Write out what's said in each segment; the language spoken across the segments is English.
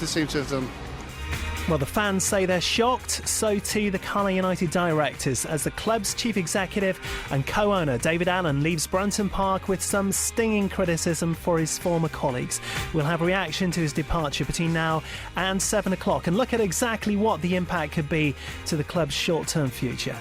They seem to have done. Well, the fans say they're shocked, so too the Carlisle United directors, as the club's chief executive and co-owner David Allen leaves Brunton Park with some stinging criticism for his former colleagues. We'll have a reaction to his departure between now and 7 o'clock and look at exactly what the impact could be to the club's short-term future.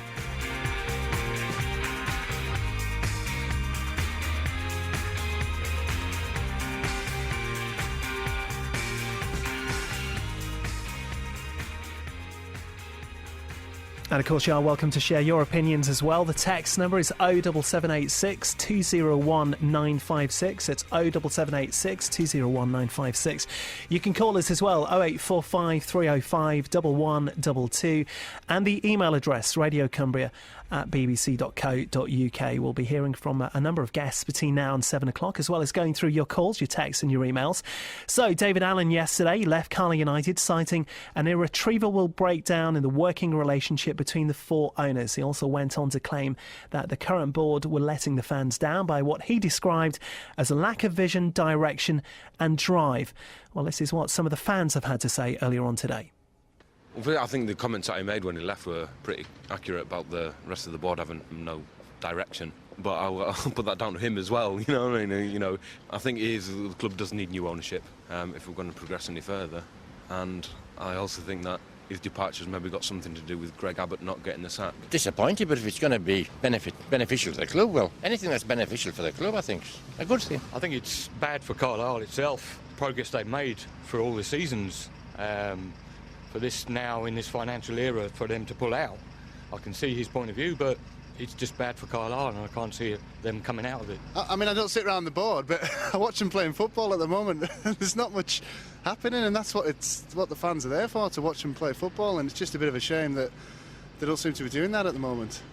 And of course you are welcome to share your opinions as well. The text number is 07786 201 956. It's 07786 201 956. You can call us as well, 0845 305 1122. And the email address, radiocumbria@bbc.co.uk. We'll be hearing from a number of guests between now and 7 o'clock, as well as going through your calls, your texts and your emails. So David Allen yesterday left Carlisle United, citing an irretrievable breakdown in the working relationship between the four owners. He also went on to claim that the current board were letting the fans down by what he described as a lack of vision, direction and drive. Well, this is what some of the fans have had to say earlier on today. I think the comments that he made when he left were pretty accurate about the rest of the board having no direction. But I'll put that down to him as well. You know what I mean? I think the club does need new ownership if we're going to progress any further. And I also think that his departure's maybe got something to do with Greg Abbott not getting the sack. Disappointed, but if it's going to be beneficial to the club, well, anything that's beneficial for the club, I think, is a good thing. I think it's bad for Carlisle itself. Progress they've made for all the seasons. For this now, in this financial era, for them to pull out. I can see his point of view, but it's just bad for Carlisle, and I can't see them coming out of it. I mean, I don't sit around the board, but I watch them playing football at the moment. There's not much happening, and that's what the fans are there for, to watch them play football, and it's just a bit of a shame that they don't seem to be doing that at the moment.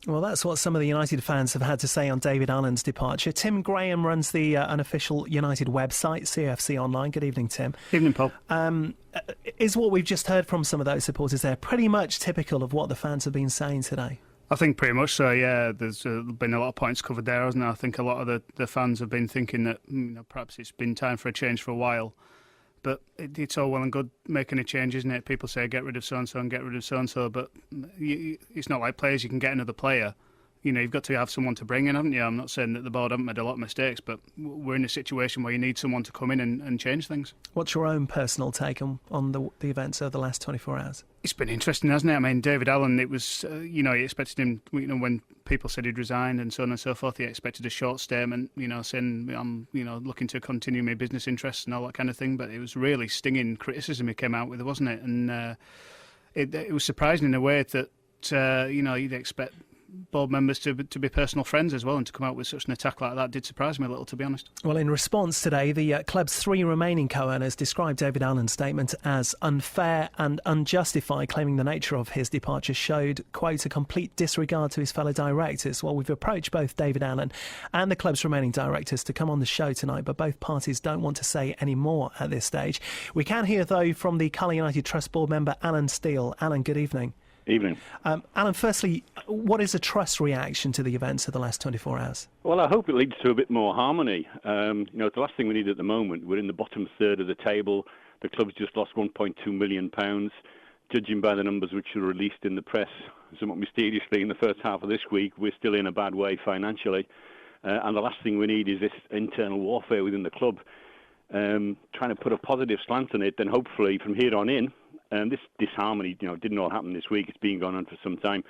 Well, that's what some of the United fans have had to say on David Allen's departure. Tim Graham runs the unofficial United website, CFC Online. Good evening, Tim. Evening, Paul. Is what we've just heard from some of those supporters there pretty much typical of what the fans have been saying today? I think pretty much so, yeah. There's been a lot of points covered there, hasn't there? I think a lot of the fans have been thinking that perhaps it's been time for a change for a while. But it's all well and good making a change, isn't it? People say get rid of so-and-so and get rid of so-and-so, but it's not like players, you can get another player. You've got to have someone to bring in, haven't you? I'm not saying that the board haven't made a lot of mistakes, but we're in a situation where you need someone to come in and change things. What's your own personal take on the events of the last 24 hours? It's been interesting, hasn't it? I mean, David Allen, it was, you expected him, when people said he'd resigned and so on and so forth, he expected a short statement, saying, I'm, looking to continue my business interests and all that kind of thing, but it was really stinging criticism he came out with, wasn't it? And it was surprising in a way that, you'd expect board members to be personal friends as well, and to come out with such an attack like that did surprise me a little, to be honest. Well, in response today, the club's three remaining co-owners described David Allen's statement as unfair and unjustified, claiming the nature of his departure showed, quote, a complete disregard to his fellow directors. Well, we've approached both David Allen and the club's remaining directors to come on the show tonight, but both parties don't want to say any more at this stage. We can hear, though, from the Carlisle United Trust board member Alan Steele. Alan, good evening. Evening. Alan, firstly, what is the trust reaction to the events of the last 24 hours? Well, I hope it leads to a bit more harmony. It's the last thing we need at the moment. We're in the bottom third of the table. The club's just lost £1.2 million. Judging by the numbers which were released in the press somewhat mysteriously in the first half of this week, we're still in a bad way financially. And the last thing we need is this internal warfare within the club. Trying to put a positive slant on it, then hopefully from here on in, this disharmony, didn't all happen this week. It's been going on for some time.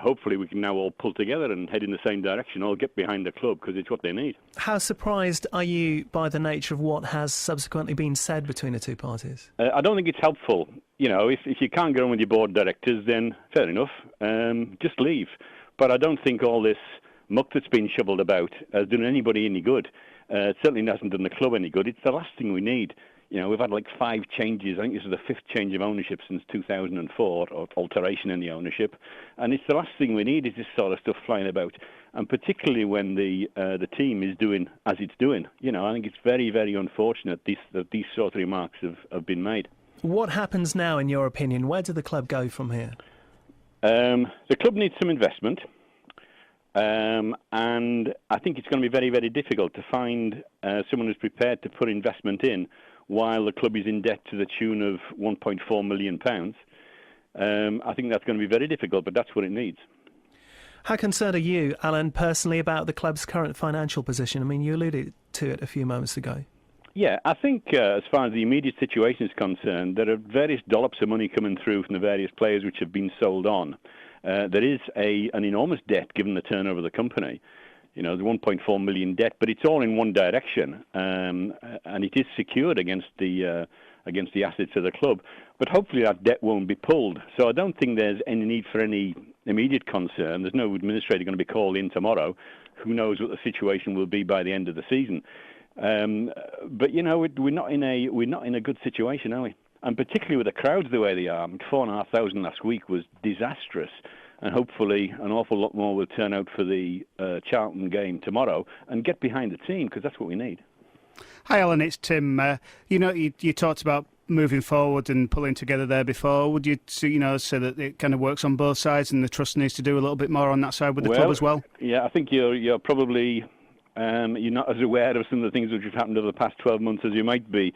Hopefully we can now all pull together and head in the same direction, all get behind the club, because it's what they need. How surprised are you by the nature of what has subsequently been said between the two parties? I don't think it's helpful. If you can't get on with your board directors, then fair enough, just leave. But I don't think all this muck that's been shoveled about has done anybody any good. It certainly hasn't done the club any good. It's the last thing we need. We've had like 5 changes. I think this is the 5th change of ownership since 2004, or alteration in the ownership. And it's the last thing we need is this sort of stuff flying about. And particularly when the team is doing as it's doing. I think it's very, very unfortunate that these sort of remarks have been made. What happens now, in your opinion? Where does the club go from here? The club needs some investment. And I think it's going to be very, very difficult to find someone who's prepared to put investment in while the club is in debt to the tune of £1.4 million. I think that's going to be very difficult, but that's what it needs. How concerned are you, Alan, personally about the club's current financial position? I mean, you alluded to it a few moments ago. Yeah, I think as far as the immediate situation is concerned, there are various dollops of money coming through from the various players which have been sold on. There is an enormous debt given the turnover of the company. You know, the 1.4 million debt, but it's all in one direction, and it is secured against the assets of the club. But hopefully that debt won't be pulled. So I don't think there's any need for any immediate concern. There's no administrator going to be called in tomorrow. Who knows what the situation will be by the end of the season? But you know, we're not in a good situation, are we? And particularly with the crowds the way they are. 4,500 last week was disastrous. And hopefully an awful lot more will turn out for the Charlton game tomorrow and get behind the team, because that's what we need. Hi, Alan, it's Tim. You talked about moving forward and pulling together there before. Would you say that it kind of works on both sides and the trust needs to do a little bit more on that side with the club as well? Yeah, I think you're probably you're not as aware of some of the things which have happened over the past 12 months as you might be,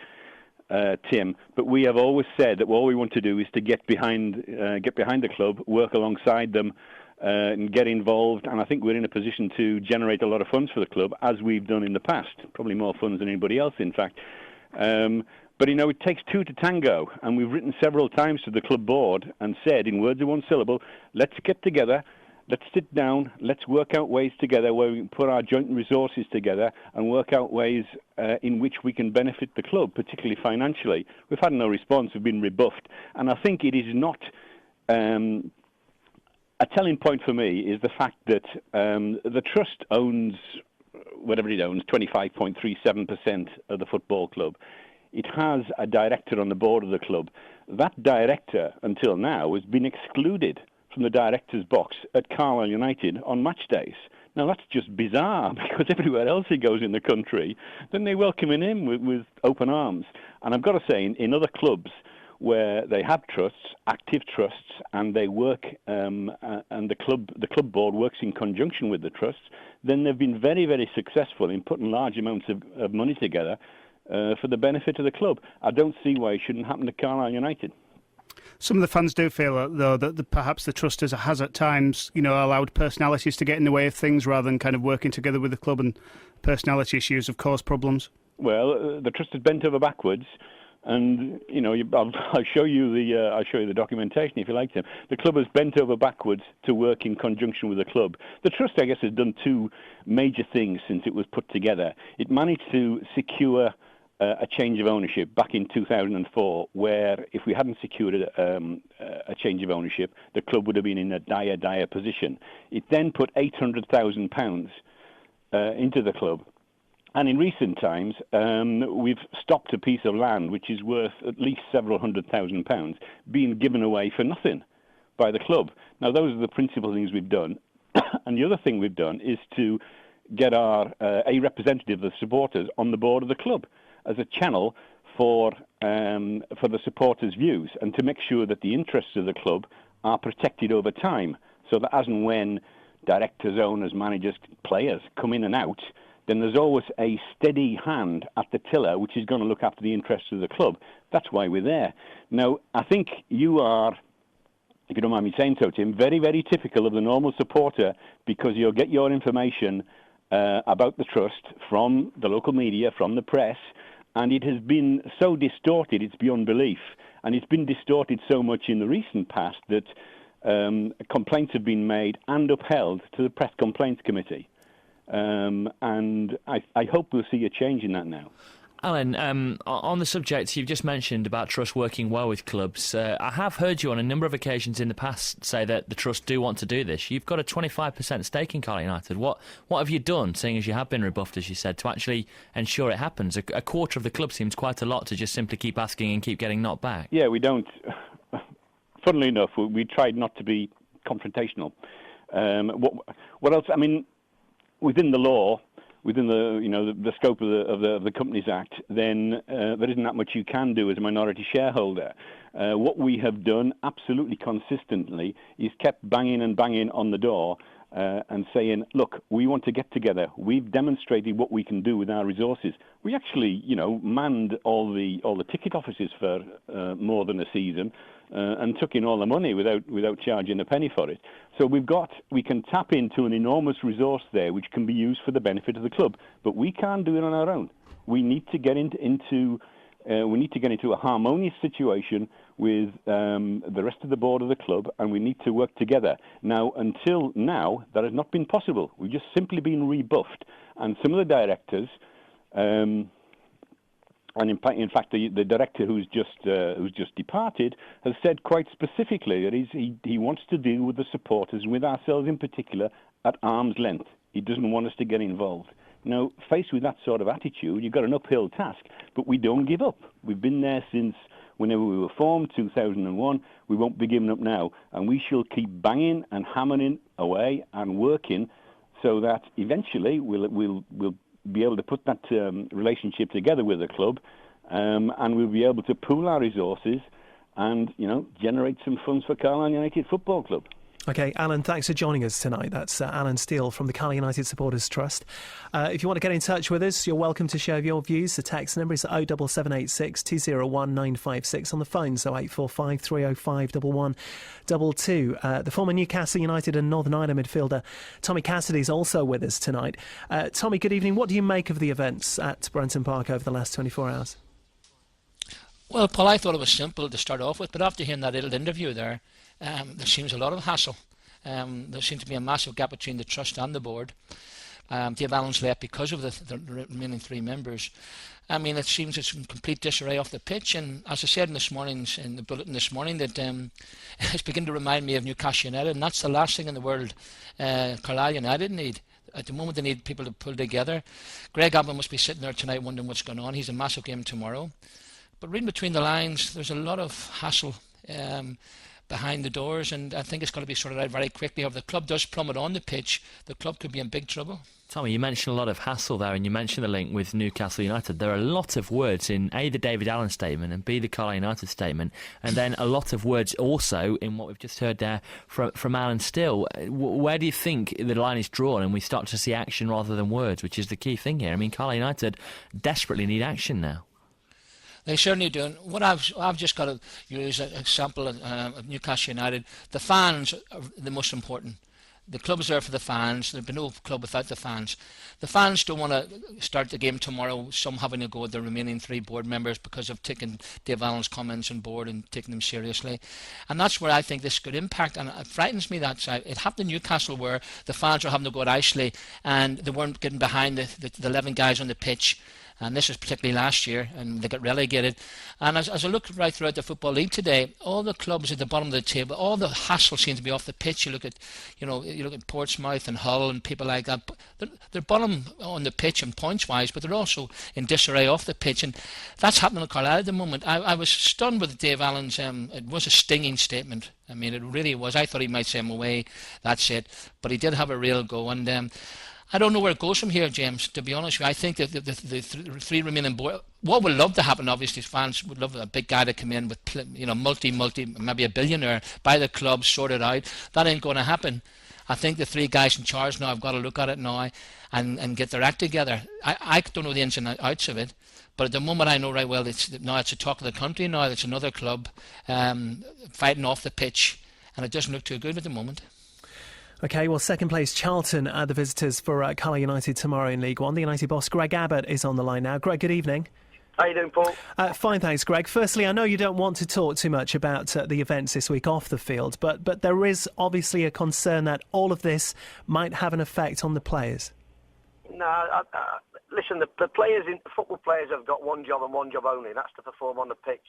Tim. But we have always said that all we want to do is to get behind the club, work alongside them, and get involved. And I think we're in a position to generate a lot of funds for the club, as we've done in the past. Probably more funds than anybody else, in fact. But, it takes two to tango. And we've written several times to the club board and said, in words of one syllable, let's get together, let's sit down, let's work out ways together where we can put our joint resources together and work out ways in which we can benefit the club, particularly financially. We've had no response. We've been rebuffed. And I think it is not... a telling point for me is the fact that the trust owns, whatever it owns, 25.37% of the football club. It has a director on the board of the club. That director, until now, has been excluded from the director's box at Carlisle United on match days. Now, that's just bizarre, because everywhere else he goes in the country, then they welcome him in with open arms. And I've got to say, in other clubs where they have trusts, active trusts, and they work, and the club board works in conjunction with the trusts, then they've been very, very successful in putting large amounts of money together for the benefit of the club. I don't see why it shouldn't happen to Carlisle United. Some of the fans do feel, though, that perhaps the trust has at times, allowed personalities to get in the way of things rather than kind of working together with the club, and personality issues have caused problems. Well, the trust has bent over backwards, and I'll show you the documentation if you like, Tim. The club has bent over backwards to work in conjunction with the club. The trust, I guess, has done two major things since it was put together. It managed to secure a change of ownership back in 2004, where if we hadn't secured a change of ownership, the club would have been in a dire position. It then put £800,000 into the club. And in recent times, we've stopped a piece of land which is worth at least several £100,000 being given away for nothing by the club. Now, those are the principal things we've done. And the other thing we've done is to get a representative of the supporters on the board of the club as a channel for the supporters' views, and to make sure that the interests of the club are protected over time, so that as and when directors, owners, managers, players come in and out, then there's always a steady hand at the tiller which is going to look after the interests of the club. That's why we're there. Now, I think you are, if you don't mind me saying so, Tim, very, very typical of the normal supporter, because you'll get your information about the trust from the local media, from the press, and it has been so distorted, it's beyond belief. And it's been distorted so much in the recent past that complaints have been made and upheld to the Press Complaints Committee. And I hope we'll see a change in that now. Alan, on the subject you've just mentioned about Trust working well with clubs, I have heard you on a number of occasions in the past say that the Trust do want to do this. You've got a 25% stake in Carlisle United. What have you done, seeing as you have been rebuffed, as you said, to actually ensure it happens? A quarter of the club seems quite a lot to just simply keep asking and keep getting knocked back. Yeah, we don't. Funnily enough, we tried not to be confrontational. What else? I mean, within the law, within the scope of the Companies Act, then there isn't that much you can do as a minority shareholder. What we have done absolutely consistently is kept banging and banging on the door and saying, look, we want to get together. We've demonstrated what we can do with our resources. We actually, manned all the ticket offices for more than a season and took in all the money without charging a penny for it. So we can tap into an enormous resource there which can be used for the benefit of the club. But we can't do it on our own. We need to get into a harmonious situation with the rest of the board of the club, and we need to work together. Now, until now, that has not been possible. We've just simply been rebuffed, and some of the directors, and in fact, the director who's just departed has said quite specifically that he wants to deal with the supporters, with ourselves in particular, at arm's length. He doesn't want us to get involved. Now, faced with that sort of attitude, you've got an uphill task, but we don't give up. We've been there since whenever we were formed, 2001. We won't be giving up now, and we shall keep banging and hammering away and working so that eventually we'll be able to put that relationship together with the club, and we'll be able to pool our resources and generate some funds for Carlisle United Football Club. OK, Alan, thanks for joining us tonight. That's Alan Steele from the Carlisle United Supporters Trust. If you want to get in touch with us, you're welcome to share your views. The text number is 07786 201 956. On the phone, so 845 305 1122. The former Newcastle United and Northern Ireland midfielder Tommy Cassidy is also with us tonight. Tommy, good evening. What do you make of the events at Brenton Park over the last 24 hours? Well, Paul, I thought it was simple to start off with, but after hearing that little interview there seems a lot of hassle. There seems to be a massive gap between the trust and the board. Dave Allen's left because of the remaining three members. I mean, it seems it's in complete disarray off the pitch, and as I said in the bulletin this morning, that it's beginning to remind me of Newcastle United, and that's the last thing in the world Carlisle United need. At the moment, they need people to pull together. Greg Ablin must be sitting there tonight wondering what's going on. He's a massive game tomorrow. But reading between the lines, there's a lot of hassle behind the doors, and I think it's going to be sorted out very quickly. If the club does plummet on the pitch, the club could be in big trouble. Tommy, you mentioned a lot of hassle there, and you mentioned the link with Newcastle United. There are a lot of words in A, the David Allen statement, and B, the Carlisle United statement, and then a lot of words also in what we've just heard there from Alan Steele. Where do you think the line is drawn and we start to see action rather than words, which is the key thing here? I mean, Carlisle United desperately need action now. They certainly do. What I've just got to use an example of Newcastle United. The fans are the most important. The club is there for the fans. There'd be no club without the fans. The fans don't want to start the game tomorrow, some having to go with the remaining three board members because of taking Dave Allen's comments on board and taking them seriously. And that's where I think this could impact, and it frightens me that it happened in Newcastle where the fans were having to go at Ashley and they weren't getting behind the 11 guys on the pitch. And this was particularly last year, and they got relegated. And as I look right throughout the Football League today, all the clubs at the bottom of the table, all the hassle seems to be off the pitch. You look at Portsmouth and Hull and people like that. They're bottom on the pitch and points-wise, but they're also in disarray off the pitch. And that's happening in Carlisle at the moment. I was stunned with Dave Allen's, it was a stinging statement. I mean, it really was. I thought he might say, I'm away, that's it. But he did have a real go. And I don't know where it goes from here, James, to be honest with you. I think that the three remaining board, what would love to happen, obviously, fans would love a big guy to come in with, multi, maybe a billionaire, buy the club, sort it out. That ain't going to happen. I think the three guys in charge now have got to look at it now and get their act together. I don't know the ins and outs of it, but at the moment I know right well it's the talk of the country now. It's another club fighting off the pitch, and it doesn't look too good at the moment. OK, well, second place Charlton are the visitors for Carlisle United tomorrow in League One. The United boss, Greg Abbott, is on the line now. Greg, good evening. How you doing, Paul? Fine, thanks, Greg. Firstly, I know you don't want to talk too much about the events this week off the field, but there is obviously a concern that all of this might have an effect on the players. No, listen, the football players have got one job and one job only, and that's to perform on the pitch,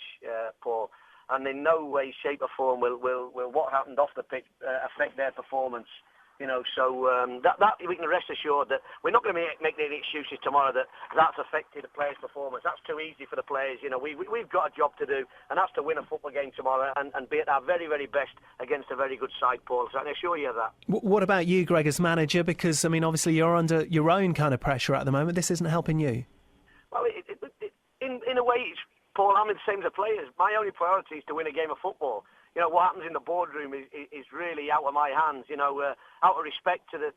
Paul. And in no way, shape or form will what happened off the pitch affect their performance. So that we can rest assured that we're not going to make any excuses tomorrow that's affected the players' performance. That's too easy for the players. We've got a job to do, and that's to win a football game tomorrow and be at our very, very best against a very good side, Paul. So I can assure you of that. What about you, Greg, as manager? Because, I mean, obviously you're under your own kind of pressure at the moment. This isn't helping you. Well, in a way, Paul, I'm the same as the players. My only priority is to win a game of football. you know, what happens in the boardroom is really out of my hands. You know, out of respect to the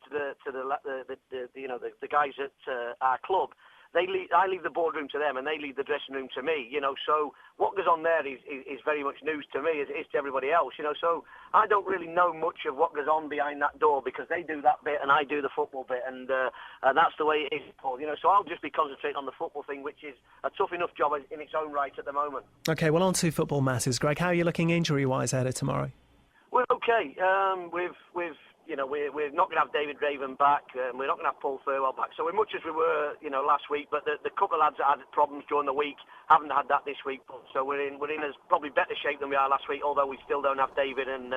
guys at our club. I leave the boardroom to them, and they leave the dressing room to me. You know, so what goes on there is very much news to me, as it is to everybody else. You know, so I don't really know much of what goes on behind that door, because they do that bit and I do the football bit, and that's the way it is, Paul. You know, so I'll just be concentrating on the football thing, which is a tough enough job in its own right at the moment. OK, well, on to football matters, Greg. How are you looking injury-wise ahead of tomorrow? We're OK. You know, we're not going to have David Raven back. We're not going to have Paul Thirlwell back. So we're much as we were, you know, last week. But the couple of lads that had problems during the week haven't had that this week. So we're in as probably better shape than we are last week. Although we still don't have David and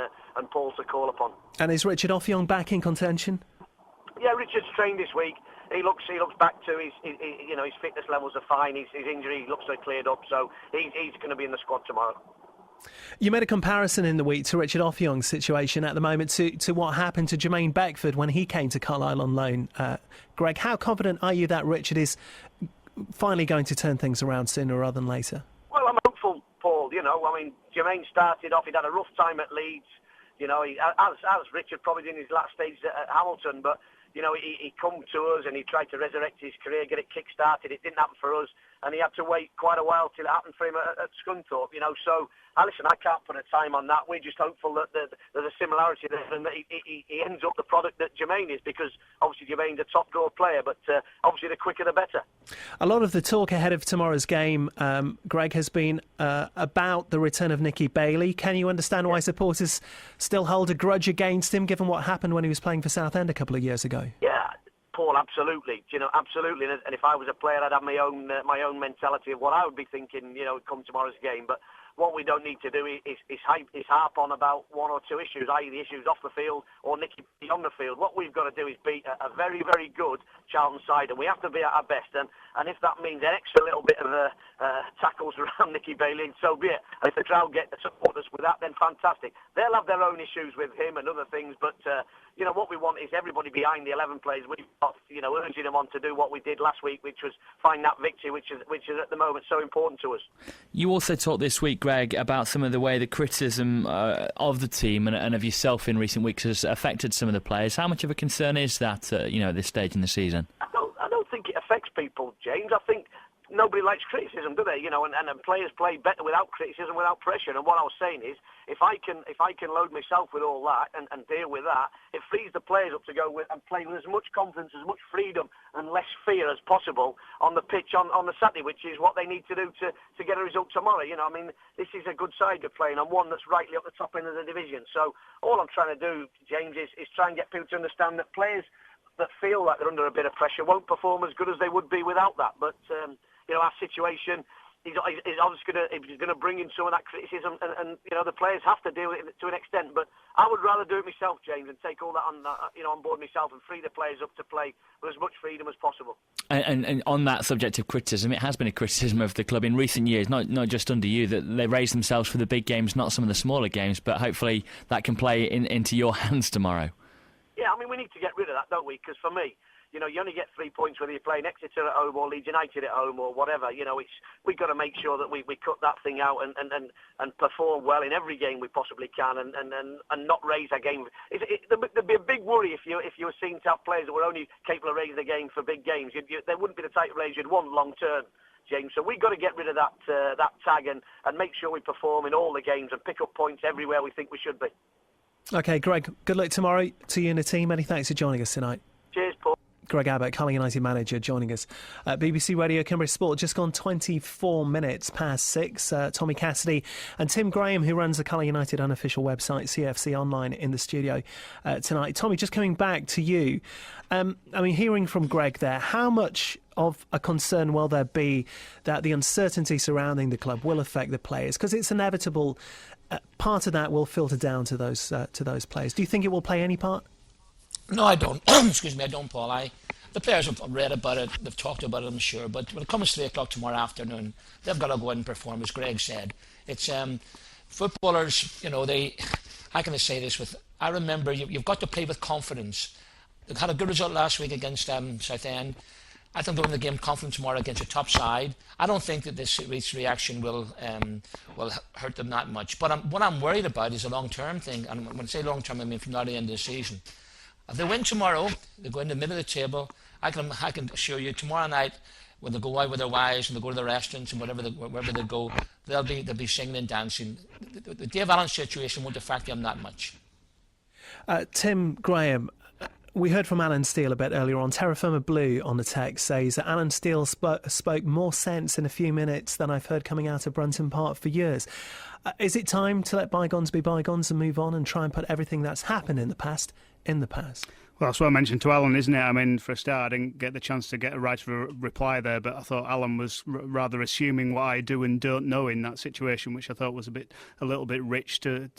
Paul to call upon. And is Richard Offiong back in contention? Yeah, Richard's trained this week. He looks back to his fitness levels are fine. His injury looks like cleared up. So he's going to be in the squad tomorrow. You made a comparison in the week to Richard Offiong's situation at the moment to what happened to Jermaine Beckford when he came to Carlisle on loan. Greg, how confident are you that Richard is finally going to turn things around sooner rather than later? Well, I'm hopeful, Paul. You know, I mean, Jermaine started off, he'd had a rough time at Leeds. You know, as Richard probably in his last stage at Hamilton, but, you know, he come to us and he tried to resurrect his career, get it kick-started. It didn't happen for us, and he had to wait quite a while till it happened for him at Scunthorpe, you know. So, listen, I can't put a time on that. We're just hopeful that there's a similarity there, and that he ends up the product that Jermaine is, because obviously Jermaine's a top-draw player, but obviously the quicker the better. A lot of the talk ahead of tomorrow's game, Greg, has been about the return of Nicky Bailey. Can you understand why supporters still hold a grudge against him, given what happened when he was playing for Southend a couple of years ago? Yeah, Paul, absolutely. You know, absolutely. And if I was a player, I'd have my own mentality of what I would be thinking, you know, come tomorrow's game. But what we don't need to do is harp on about one or two issues, i.e. the issues off the field or Nicky on the field. What we've got to do is beat a very, very good Charlton side, and we have to be at our best. And if that means an extra little bit of tackles around Nicky Bailey, so be it. And if the crowd get to support us with that, then fantastic. They'll have their own issues with him and other things, but you know, what we want is everybody behind the 11 players. We've got, you know, urging them on to do what we did last week, which was find that victory, which is at the moment so important to us. You also talked this week, Greg, about some of the way the criticism of the team and of yourself in recent weeks has affected some of the players. How much of a concern is that, you know, at this stage in the season? I don't think it affects people, James. I think nobody likes criticism, do they? You know, and players play better without criticism, without pressure. And what I was saying is, if I can load myself with all that and deal with that, it frees the players up to go with and play with as much confidence, as much freedom, and less fear as possible on the pitch on the Saturday, which is what they need to do to get a result tomorrow. You know, I mean, this is a good side they're playing on, one that's rightly up the top end of the division. So all I'm trying to do, James, is try and get people to understand that players that feel like they're under a bit of pressure won't perform as good as they would be without that. But you know, our situation is obviously going to bring in some of that criticism, and you know, the players have to deal with it to an extent. But I would rather do it myself, James, and take all that on board myself and free the players up to play with as much freedom as possible. And on that subject of criticism, it has been a criticism of the club in recent years, not just under you, that they raise themselves for the big games, not some of the smaller games. But hopefully that can play into your hands tomorrow. Yeah, I mean, we need to get rid of that, don't we? Because for me, you know, you only get 3 points whether you're playing Exeter at home or Leeds United at home or whatever. You know, we've got to make sure that we cut that thing out and perform well in every game we possibly can and not raise our game. There'd be a big worry if you were seen to have players that were only capable of raising the game for big games. There wouldn't be the type of players you'd want long term, James. So we've got to get rid of that tag and make sure we perform in all the games and pick up points everywhere we think we should be. OK, Greg, good luck tomorrow to you and the team. Many thanks for joining us tonight. Cheers, Paul. Greg Abbott, Carlisle United manager, joining us at BBC Radio Cymru Sport. Just gone 24 minutes past 6. Tommy Cassidy and Tim Graham, who runs the Carlisle United unofficial website, CFC Online, in the studio tonight. Tommy, just coming back to you. I mean, hearing from Greg there, how much of a concern will there be that the uncertainty surrounding the club will affect the players? Because it's inevitable. Part of that will filter down to those players. Do you think it will play any part? No, I don't. Excuse me, I don't, Paul. The players have read about it, they've talked about it, I'm sure. But when it comes 3 o'clock tomorrow afternoon, they've got to go out and perform, as Greg said. It's footballers, you know, how can I say this? I remember you've got to play with confidence. They had a good result last week against Southend. I think they'll win the game confident tomorrow against a top side. I don't think that this reaction will hurt them that much. But what I'm worried about is a long-term thing. And when I say long-term, I mean from now to the end of the season. If they win tomorrow, they go in the middle of the table. I can assure you, tomorrow night, when they go out with their wives and they go to the restaurants and wherever they go, they'll be singing and dancing. The Dave Allen situation won't affect them that much. Tim Graham, we heard from Alan Steele a bit earlier on. Terra Firma Blue on the text says that Alan Steele spoke more sense in a few minutes than I've heard coming out of Brunton Park for years. Is it time to let bygones be bygones and move on and try and put everything that's happened in the past in the past? Well, that's what I mentioned to Alan, isn't it? I mean, for a start, I didn't get the chance to get a right reply there, but I thought Alan was rather assuming what I do and don't know in that situation, which I thought was a little bit rich, to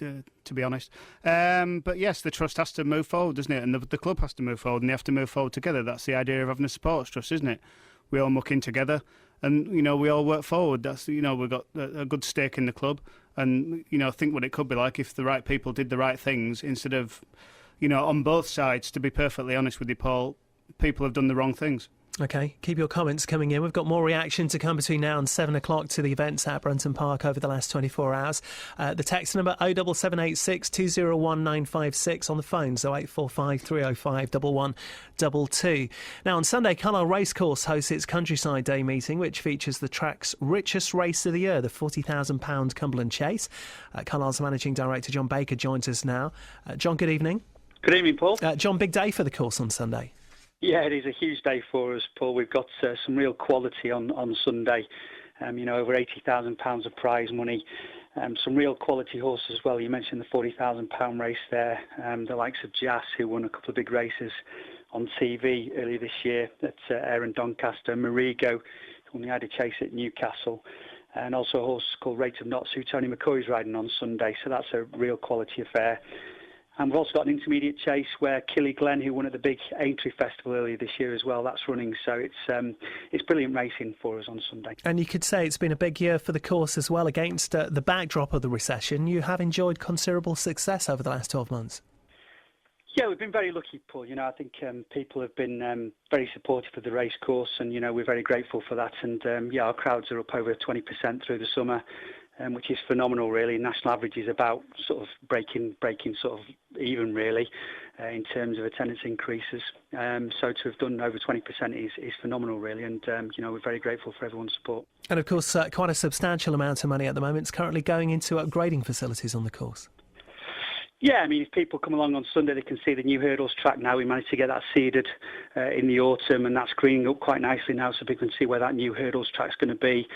be honest. But yes, the trust has to move forward, doesn't it? And the club has to move forward, and they have to move forward together. That's the idea of having a supporters trust, isn't it? We all muck in together, and we all work forward. That's we've got a good stake in the club, and think what it could be like if the right people did the right things instead of. On both sides, to be perfectly honest with you, Paul, people have done the wrong things. OK, keep your comments coming in. We've got more reaction to come between now and 7 o'clock to the events at Brunton Park over the last 24 hours. The text number 07786 201 956 on the phone, so 0845 305 1122. Now, on Sunday, Carlisle Racecourse hosts its Countryside Day meeting, which features the track's richest race of the year, the £40,000 Cumberland Chase. Carlisle's Managing Director, John Baker, joins us now. John, good evening. Good evening, Paul. John, big day for the course on Sunday. Yeah, it is a huge day for us, Paul. We've got some real quality on Sunday. Over £80,000 of prize money. Some real quality horses as well. You mentioned the £40,000 race there. The likes of Jas, who won a couple of big races on TV earlier this year at Ayr Doncaster. Marigo, who won the Ida Chase at Newcastle. And also a horse called Rate of Knots, who Tony McCoy's riding on Sunday. So that's a real quality affair. And we've also got an intermediate chase where Killy Glen, who won at the big Aintree Festival earlier this year as well, that's running. So it's brilliant racing for us on Sunday. And you could say it's been a big year for the course as well against the backdrop of the recession. You have enjoyed considerable success over the last 12 months. Yeah, we've been very lucky, Paul. I think people have been very supportive of the race course, and, we're very grateful for that. And, our crowds are up over 20% through the summer. Which is phenomenal, really. National average is about sort of breaking sort of even, really, in terms of attendance increases. So to have done over 20% is phenomenal, really, and we're very grateful for everyone's support. And of course, quite a substantial amount of money at the moment is currently going into upgrading facilities on the course. Yeah, I mean, if people come along on Sunday, they can see the new hurdles track now. We managed to get that seeded in the autumn, and that's greening up quite nicely now, so people can see where that new hurdles track's going to be.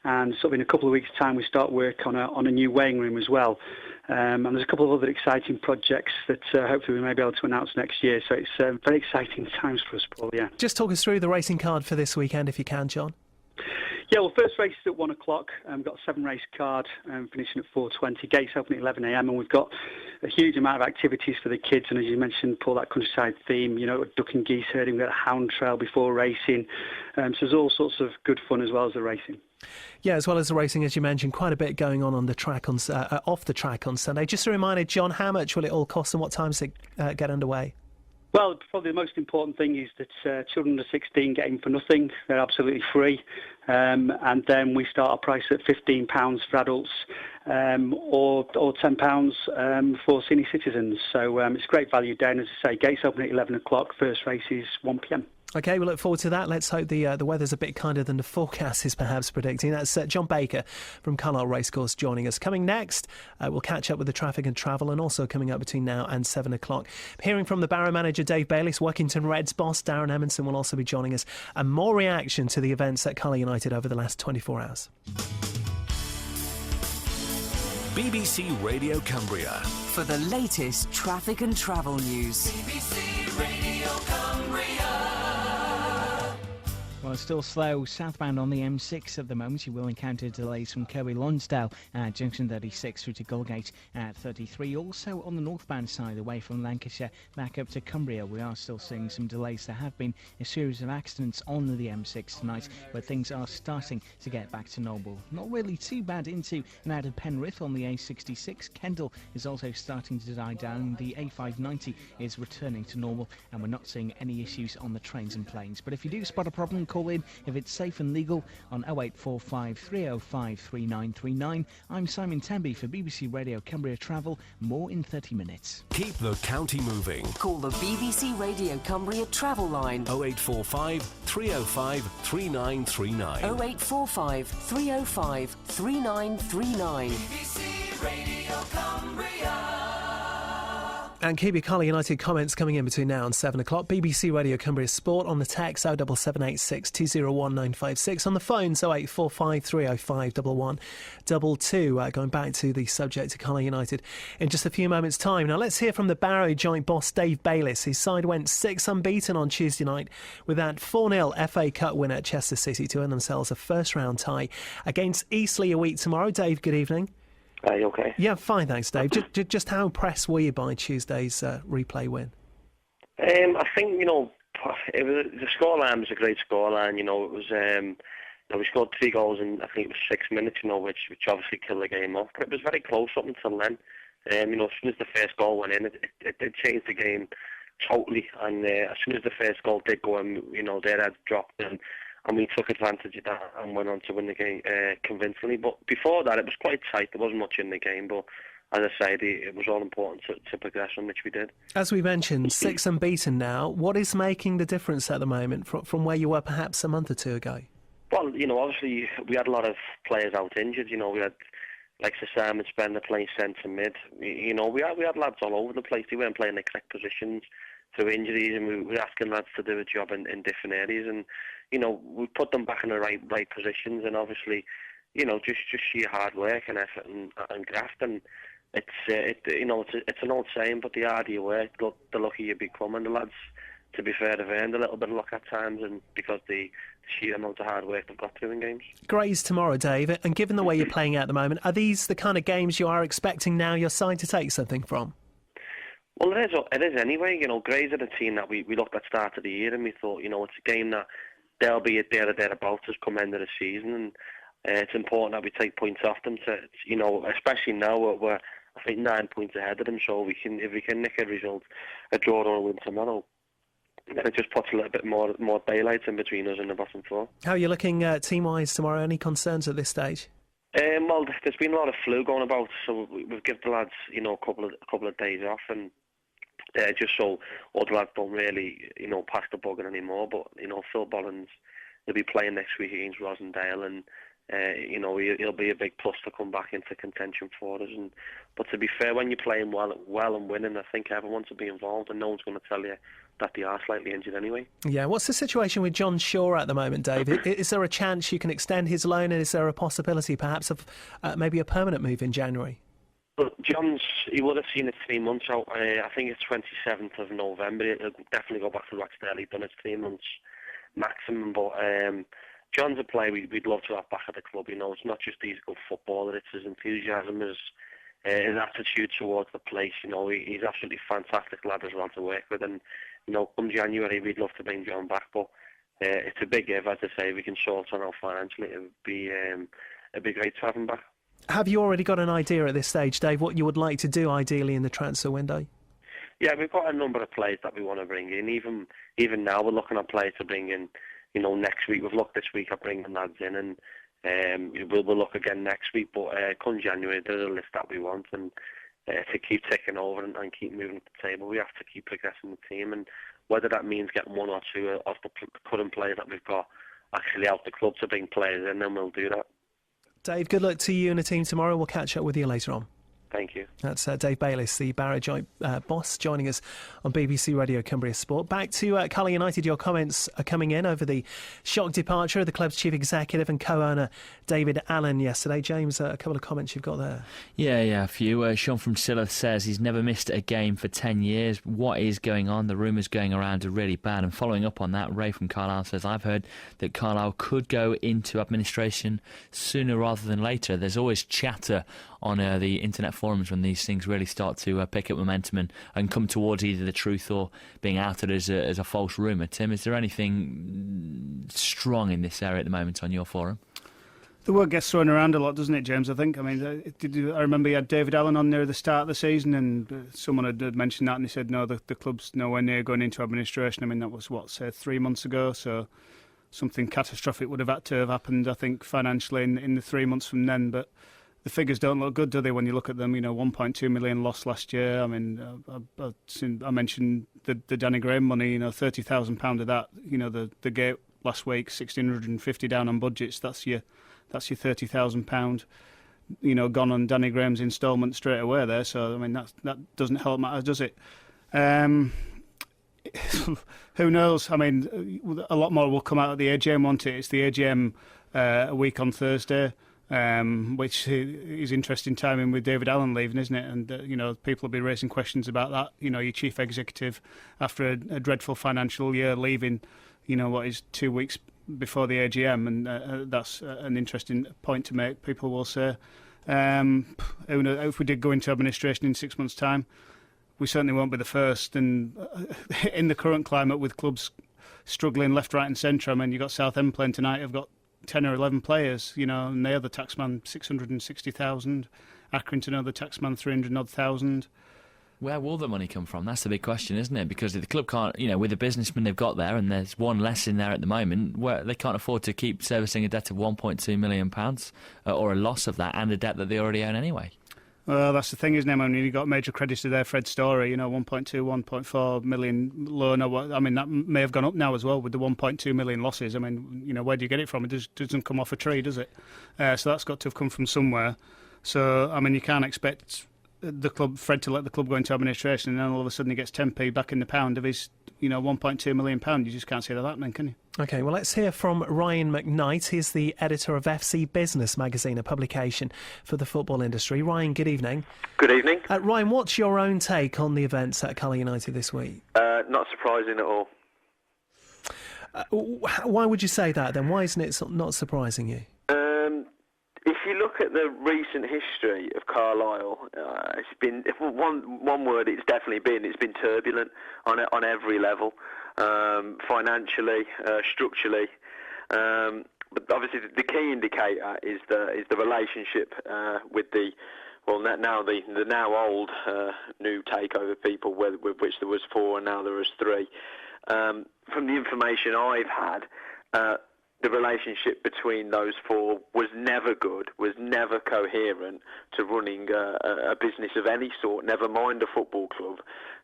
And sort of in a couple of weeks' time, we start work on a new weighing room as well. And there's a couple of other exciting projects that hopefully we may be able to announce next year. So it's very exciting times for us, Paul, yeah. Just talk us through the racing card for this weekend, if you can, John. Yeah, well, first race is at 1 o'clock. We've got a 7-race card finishing at 4:20. Gates open at 11 a.m. and we've got a huge amount of activities for the kids. And as you mentioned, Paul, that countryside theme, duck and geese herding, we've got a hound trail before racing. So there's all sorts of good fun as well as the racing. Yeah, as well as the racing, as you mentioned, quite a bit going on the track off the track on Sunday. Just a reminder, John, how much will it all cost and what time does it get underway? Well, probably the most important thing is that children under 16 get in for nothing. They're absolutely free. And then we start our price at £15 for adults or £10 for senior citizens. So it's a great value day. And as I say, gates open at 11 o'clock. First race is 1 p.m. OK, we look forward to that. Let's hope the weather's a bit kinder than the forecast is perhaps predicting. That's John Baker from Carlisle Racecourse joining us. Coming next, we'll catch up with the traffic and travel, and also coming up between now and 7 o'clock. Hearing from the Barrow manager Dave Bayliss, Workington Reds boss Darren Emerson will also be joining us, and more reaction to the events at Carlisle United over the last 24 hours. BBC Radio Cumbria. For the latest traffic and travel news. BBC Radio Cumbria. Well, it's still slow southbound on the M6 at the moment. You will encounter delays from Kirby Lonsdale at junction 36 through to Goldgate at 33. Also on the northbound side, away from Lancashire back up to Cumbria, we are still seeing some delays. There have been a series of accidents on the M6 tonight, but things are starting to get back to normal. Not really too bad into and out of Penrith on the A66. Kendal is also starting to die down. The A590 is returning to normal, and we're not seeing any issues on the trains and planes. But if you do spot a problem, call in if it's safe and legal on 0845 305 3939. I'm Simon Temby for BBC Radio Cumbria Travel. More in 30 minutes. Keep the county moving. Call the BBC Radio Cumbria travel line 0845 305 3939. 0845 305 3939. BBC Radio Cumbria. And keep your Carlisle United comments coming in between now and 7 o'clock. BBC Radio Cumbria Sport on the text 07786 201 956. On the phone 0845 305 1122. Going back to the subject of Carlisle United in just a few moments' time. Now let's hear from the Barrow joint boss Dave Bayliss. His side went 6 unbeaten on Tuesday night with that 4-0 FA Cup win at Chester City to earn themselves a first-round tie against Eastleigh a week tomorrow. Dave, good evening. Are you okay? Yeah, fine, thanks, Dave. Just how impressed were you by Tuesday's replay win? I think, the scoreline was a great scoreline. It was, we scored 3 goals in, I think it was 6 minutes, which obviously killed the game off. But it was very close up until then. As soon as the first goal went in, it changed the game totally. And as soon as the first goal did go in, their heads dropped and we took advantage of that and went on to win the game convincingly. But before that, it was quite tight. There wasn't much in the game, but as I said, it was all important to progress, on which we did. As we mentioned, 6 unbeaten now. What is making the difference at the moment from where you were perhaps a month or two ago? Well, obviously we had a lot of players out injured. We had like Sir Simon Spender playing centre mid. We had lads all over the place. They weren't playing the correct positions through injuries, and we were asking lads to do a job in different areas. And we put them back in the right positions, and obviously, just sheer hard work and effort and graft. And it's an old saying, but the harder you work, the luckier you become. And the lads, to be fair, have earned a little bit of luck at times, and because the sheer amount of hard work they've got through in games. Grays tomorrow, Dave, and given the way you're playing at the moment, are these the kind of games you are expecting now your side to take something from? Well, it is anyway. Grays are the team that we looked at start of the year, and we thought, it's a game that they'll be there or thereabouts as come end of the season, and it's important that we take points off them. Especially now we're I think 9 points ahead of them. So if we can nick a result, a draw or a win tomorrow, then it just puts a little bit more daylight in between us and the bottom 4. How are you looking team-wise tomorrow? Any concerns at this stage? Well, there's been a lot of flu going about, so we've given the lads, a couple of days off, and just so all the lads don't really, pass the bugging anymore. But Phil Bollins will be playing next week against Rosendale, and he'll be a big plus to come back into contention for us. But to be fair, when you're playing well and winning, I think everyone should be involved, and no one's going to tell you that they are slightly injured anyway. Yeah, what's the situation with John Shaw at the moment, Dave? Is there a chance you can extend his loan, and is there a possibility perhaps of maybe a permanent move in January? Well, he would have seen it 3 months out. I think it's 27th of November. He'll definitely go back to Rochdale. He's done his 3 months maximum, but John's a player we'd love to have back at the club. It's not just he's a good footballer, it's his enthusiasm, his attitude towards the place. He's absolutely fantastic lad as well to work with, and come January we'd love to bring John back, but it's a big if, as I say, we can sort on out financially. It'd be great to have him back. Have you already got an idea at this stage, Dave, what you would like to do ideally in the transfer window? Yeah, we've got a number of players that we want to bring in. Even now we're looking at players to bring in. Next week, we've looked this week at bringing lads in, and we'll look again next week. But come January, there's a list that we want, and to keep ticking over and keep moving the table, we have to keep progressing the team. And whether that means getting 1 or 2 of the current players that we've got actually out the club to bring players in, then we'll do that. Dave, good luck to you and the team tomorrow. We'll catch up with you later on. Thank you. That's Dave Bayliss, the Barrow joint boss, joining us on BBC Radio Cumbria Sport. Back to Carlisle United, your comments are coming in over the shock departure of the club's chief executive and co-owner David Allen yesterday. James, a couple of comments you've got there. Yeah, a few. Sean from Silla says he's never missed a game for 10 years. What is going on? The rumours going around are really bad. And following up on that, Ray from Carlisle says, I've heard that Carlisle could go into administration sooner rather than later. There's always chatter on the internet forums when these things really start to pick up momentum and come towards either the truth or being outed as a false rumour. Tim, is there anything strong in this area at the moment on your forum? The word gets thrown around a lot, doesn't it, James? I think. I mean, I remember you had David Allen on there at the start of the season, and someone had mentioned that, and he said, no, the club's nowhere near going into administration. I mean, that was, 3 months ago, so something catastrophic would have had to have happened, I think, financially in the 3 months from then, but the figures don't look good, do they, when you look at them? 1.2 million lost last year. I mean, I mentioned the Danny Graham money, £30,000 of that. The gate last week, 1,650 down on budgets. That's your £30,000, gone on Danny Graham's instalment straight away there. So, I mean, that doesn't help matters, does it? Who knows? I mean, a lot more will come out at the AGM, won't it? It's the AGM a week on Thursday. Which is interesting timing with David Allen leaving, isn't it? And people will be raising questions about that. Your chief executive, after a dreadful financial year, leaving. What is 2 weeks before the AGM, and that's an interesting point to make. People will say, if we did go into administration in 6 months' time, we certainly won't be the first. And in the current climate, with clubs struggling left, right, and centre, I mean, you've got Southend playing tonight. Have got 10 or 11 players, and they are the taxman 660,000. Accrington are the taxman 300,000. Where will the money come from? That's the big question, isn't it? Because if the club can't, with the businessmen they've got there, and there's one less in there at the moment, where they can't afford to keep servicing a debt of £1.2 million or a loss of that, and a debt that they already own anyway. Well, that's the thing, isn't it? I mean, you've got major creditor there, Fred Story, 1.2, 1.4 million loan. I mean, that may have gone up now as well with the 1.2 million losses. I mean, where do you get it from? It doesn't come off a tree, does it? So that's got to have come from somewhere. So, I mean, you can't expect Fred to let the club go into administration and then all of a sudden he gets 10p back in the pound of his, £1.2 million. You just can't see that happening, can you? OK, well, let's hear from Ryan McKnight. He's the editor of FC Business magazine, a publication for the football industry. Ryan, good evening. Good evening. Ryan, what's your own take on the events at Carlisle United this week? Not surprising at all. Why would you say that then? Why isn't it not surprising you? If you look at the recent history of Carlisle, it's been one word. It's been turbulent on every level, financially, structurally. But obviously, the key indicator is the relationship with the now old new takeover people, with which there was 4 and now there is 3. From the information I've had. The relationship between those 4 was never good, was never coherent to running a business of any sort, never mind a football club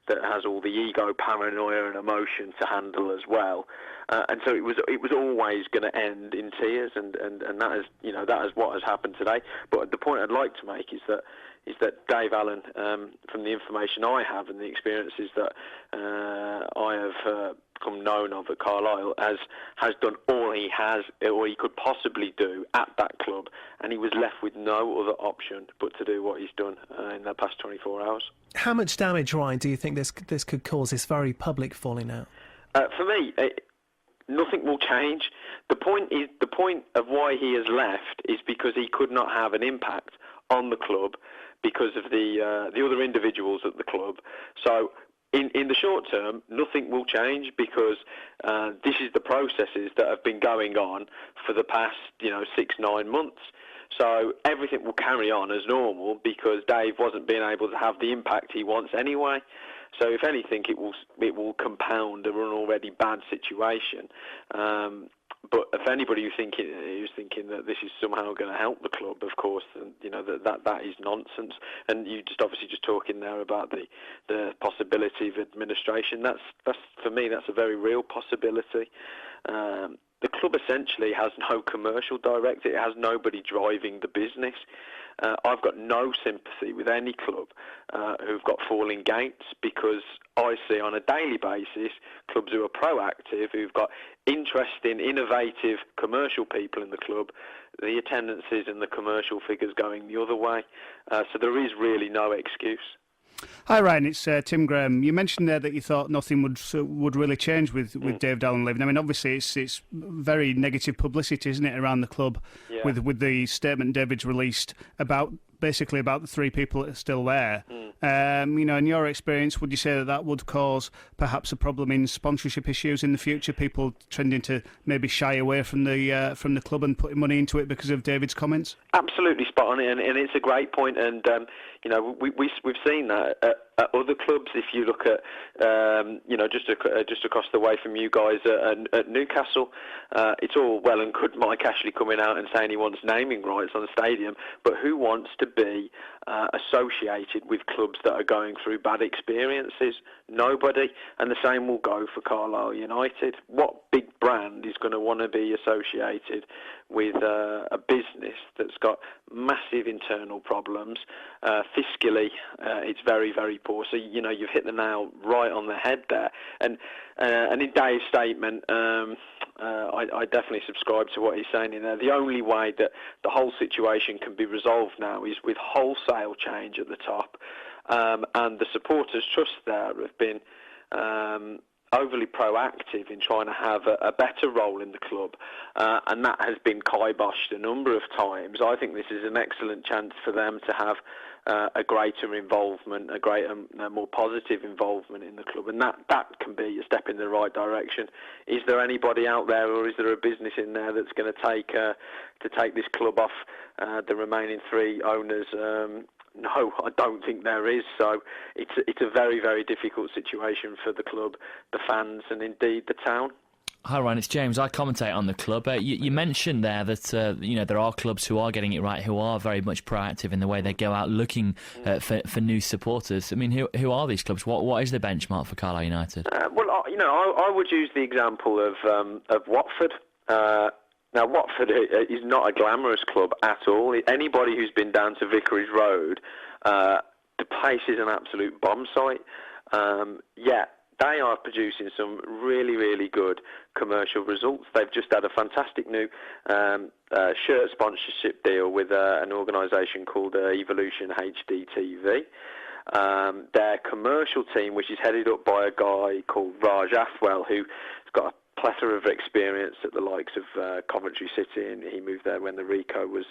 that has all the ego, paranoia and emotion to handle as well. And so it was always going to end in tears, and that is what has happened today. But the point I'd like to make is that Dave Allen, from the information I have and the experiences that I have become known of at Carlisle, has done all he could possibly do at that club, and he was left with no other option but to do what he's done in the past 24 hours. How much damage, Ryan, do you think this could cause, this very public falling out? For me, nothing will change. The point of why he has left is because he could not have an impact on the club because of the other individuals at the club. So in the short term, nothing will change because this is the processes that have been going on for the past 6-9 months. So everything will carry on as normal because Dave wasn't being able to have the impact he wants anyway. So if anything, it will compound an already bad situation. But if anybody who's thinking that this is somehow going to help the club, of course, that is nonsense. And you just talking there about the possibility of administration. That's for me, that's a very real possibility. The club essentially has no commercial director. It has nobody driving the business. I've got no sympathy with any club who've got falling gates, because I see on a daily basis clubs who are proactive, who've got interesting, innovative commercial people in the club, the attendances and the commercial figures going the other way. So there is really no excuse. Hi Ryan, it's Tim Graham. You mentioned there that you thought nothing would really change with David Allen leaving. I mean, obviously it's very negative publicity, isn't it, around the club, with the statement David's released about the three people that are still there. In your experience, would you say that would cause perhaps a problem in sponsorship issues in the future? People trending to maybe shy away from the club and putting money into it because of David's comments? Absolutely spot on, and it's a great point. And we've seen that at other clubs. If you look at just across the way from you guys at Newcastle, it's all well and good Mike Ashley coming out and saying he wants naming rights on the stadium, but who wants to be associated with clubs that are going through bad experiences? Nobody. And the same will go for Carlisle United. What big brand is going to want to be associated with a business that's got massive internal problems? Fiscally, it's very, very poor. So, you've hit the nail right on the head there. And in Dave's statement, I definitely subscribe to what he's saying in there. The only way that the whole situation can be resolved now is with wholesale change at the top. And the supporters' trust there have been overly proactive in trying to have a better role in the club, and that has been kiboshed a number of times. I think this is an excellent chance for them to have a greater involvement, a greater, more positive involvement in the club, and that can be a step in the right direction. Is there anybody out there, or is there a business in there that's going to take this club off the remaining three owners? No, I don't think there is. So it's a very, very difficult situation for the club, the fans, and indeed the town. Hi Ryan, it's James. I commentate on the club. You mentioned there that there are clubs who are getting it right, who are very much proactive in the way they go out looking for new supporters. I mean, who are these clubs? What is the benchmark for Carlisle United? I would use the example of Watford. Now, Watford is not a glamorous club at all. Anybody who's been down to Vicarage Road, the place is an absolute bomb site. Yet they are producing some really, really good commercial results. They've just had a fantastic new shirt sponsorship deal with an organisation called Evolution HDTV. Their commercial team, which is headed up by a guy called Raj Athwell, who's got a plethora of experience at the likes of Coventry City, and he moved there when the Rico was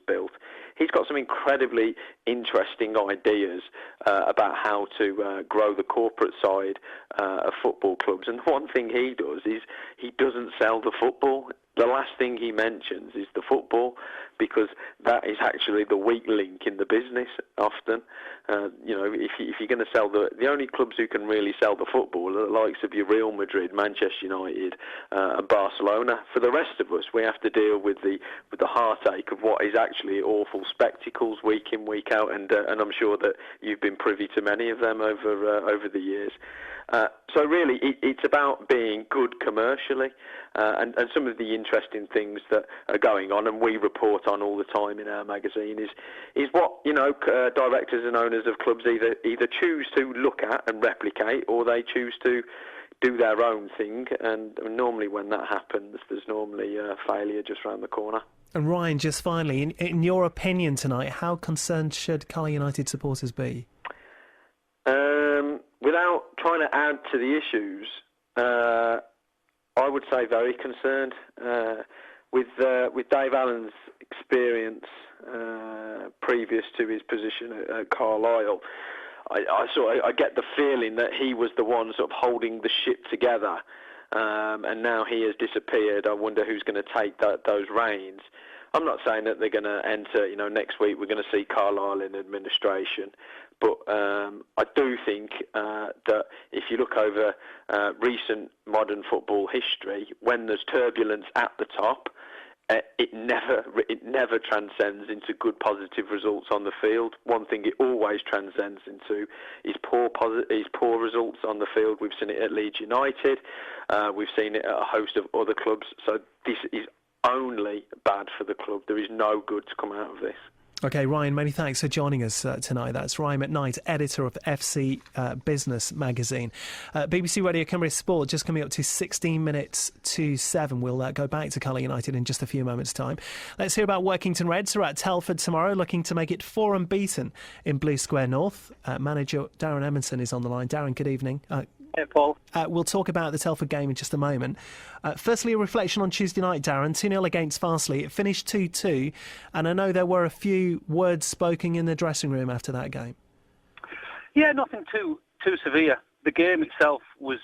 built. He's got some incredibly interesting ideas about how to grow the corporate side of football clubs. And one thing he does is he doesn't sell the football. The last thing he mentions is the football, because that is actually the weak link in the business often. If you're going to sell the only clubs who can really sell the football are the likes of your Real Madrid, Manchester United, and Barcelona. For the rest of us, we have to deal with the heartache of what is actually awful spectacles week in, week out, and I'm sure that you've been privy to many of them over the years. So really, it's about being good commercially, and some of the interesting things that are going on, and we report on all the time in our magazine, is what directors and owners of clubs either choose to look at and replicate, or they choose to do their own thing. And normally, when that happens, there's normally failure just round the corner. And Ryan, just finally, in your opinion tonight, how concerned should Carlisle United supporters be? Without trying to add to the issues, I would say very concerned. With Dave Allen's experience previous to his position at Carlisle, I get the feeling that he was the one sort of holding the ship together, and now he has disappeared. I wonder who's going to take those reins. I'm not saying that they're going to enter, next week we're going to see Carlisle in administration, but I do think that if you look over recent modern football history, when there's turbulence at the top, it never transcends into good positive results on the field. One thing it always transcends into is poor results on the field. We've seen it at Leeds United. We've seen it at a host of other clubs. So this is only bad for the club. There is no good to come out of this. Okay, Ryan, many thanks for joining us tonight. That's Ryan McKnight, editor of FC Business magazine. BBC Radio Cumbria Sport just coming up to 16 minutes to 7. We'll go back to Carlisle United in just a few moments' time. Let's hear about Workington Reds, who are at Telford tomorrow, looking to make it 4 unbeaten in Blue Square North. Manager Darren Emerson is on the line. Darren, good evening. Hey, Paul. We'll talk about the Telford game in just a moment. Firstly, a reflection on Tuesday night, Darren. 2-0 against Farsley. It finished 2-2, and I know there were a few words spoken in the dressing room after that game. Yeah, nothing too severe. The game itself was